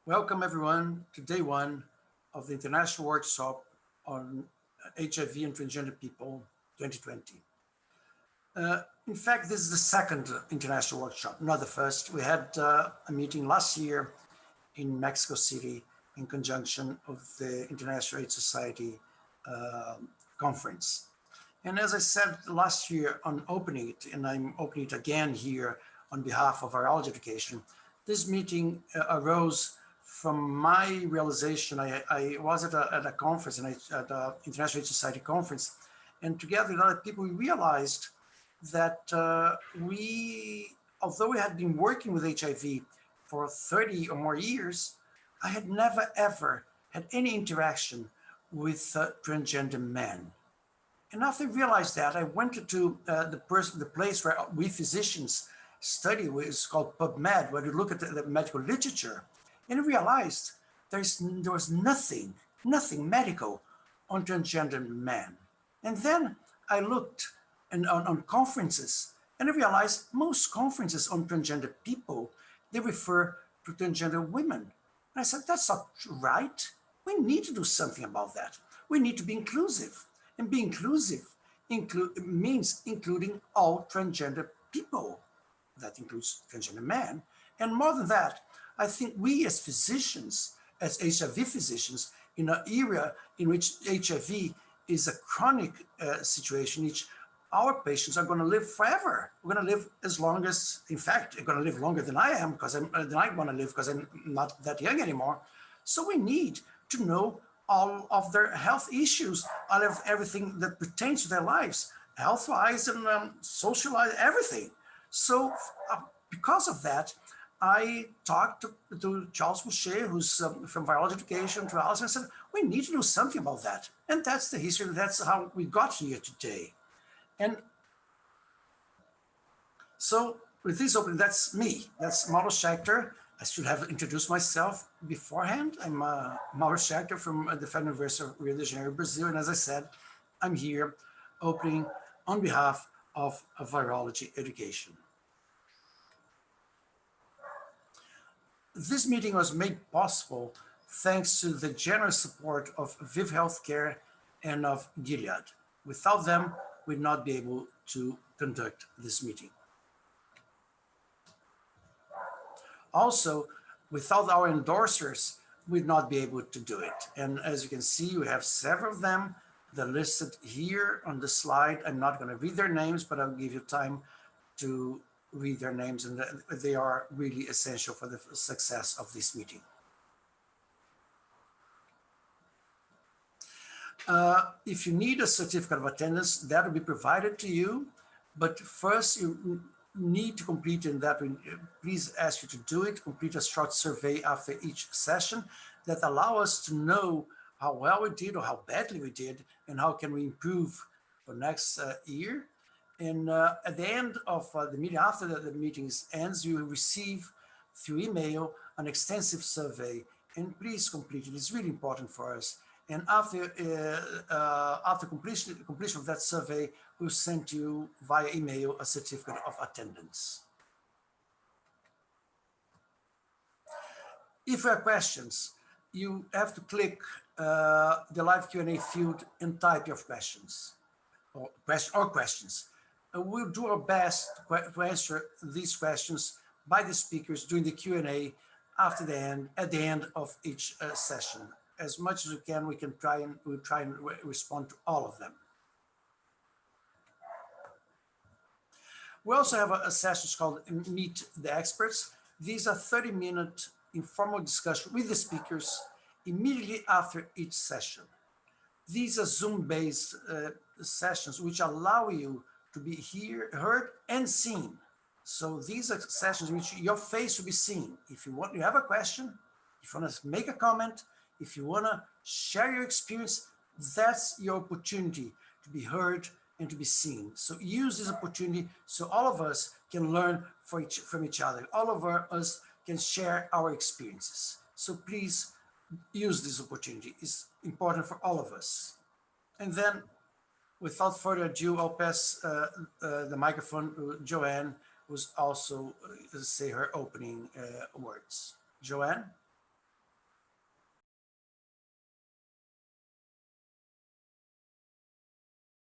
Welcome everyone to day one of the International Workshop on HIV and Transgender People 2020. In fact, this is the second international workshop, not the first. We had a meeting last year in Mexico City in conjunction of the International AIDS Society conference. And as I said last year on opening it, and I'm opening it again here on behalf of virology education, this meeting arose from my realization. I was at a conference, at the International AIDS Society conference, and together with other people, we realized that although we had been working with HIV for 30 or more years, I had never ever had any interaction with transgender men. And after I realized that, I went to the place where we physicians study, which is called PubMed, where you look at the medical literature, and realized there was nothing medical on transgender men. And then I looked on conferences, and I realized most conferences on transgender people, they refer to transgender women. And I said, that's not right. We need to do something about that. We need to be inclusive. And be inclusive means including all transgender people. That includes transgender men. And more than that, I think we as physicians, as HIV physicians, in an era in which HIV is a chronic situation, in which our patients are going to live forever. We're going to live as long as, in fact, they're going to live longer than I am, because I want to live because I'm not that young anymore. So we need to know all of their health issues, all of everything that pertains to their lives, health-wise and social-wise, everything. So because of that, I talked to Charles Boucher, who's from virology education, to Alice, and I said, we need to do something about that. And that's the history, that's how we got here today. And so with this opening, that's me, that's Mauro Schechter. I should have introduced myself beforehand. I'm Mauro Schechter from the Federal University of Rio de Janeiro, Brazil. And as I said, I'm here opening on behalf of virology education. This meeting was made possible thanks to the generous support of Viv Healthcare and of Gilead. Without them, we'd not be able to conduct this meeting. Also, without our endorsers, we'd not be able to do it. And as you can see, we have several of them. They're listed here on the slide. I'm not going to read their names, but I'll give you time to read their names, and they are really essential for the success of this meeting. If you need a certificate of attendance, that will be provided to you. But first, you need to complete, and that we please ask you to do it, complete a short survey after each session that allow us to know how well we did or how badly we did, and how can we improve for next year. And at the end of the meeting, after the meeting ends, you will receive through email an extensive survey, and please complete it. It's really important for us. And after completion of that survey, we'll send you via email a certificate of attendance. If you have questions, you have to click the live Q&A field and type your questions or questions. We'll do our best to answer these questions by the speakers during the Q&A at the end of each session. As much as we can try and respond to all of them. We also have a session called Meet the Experts. These are 30-minute informal discussion with the speakers immediately after each session. These are Zoom-based sessions which allow you to be heard and seen. So these are sessions in which your face will be seen. If you have a question, if you want to make a comment, if you want to share your experience, that's your opportunity to be heard and to be seen. So use this opportunity so all of us can learn from each other. All of us can share our experiences. So please use this opportunity. It's important for all of us. And then, without further ado, I'll pass the microphone to Joanne, who's also say her opening words. Joanne?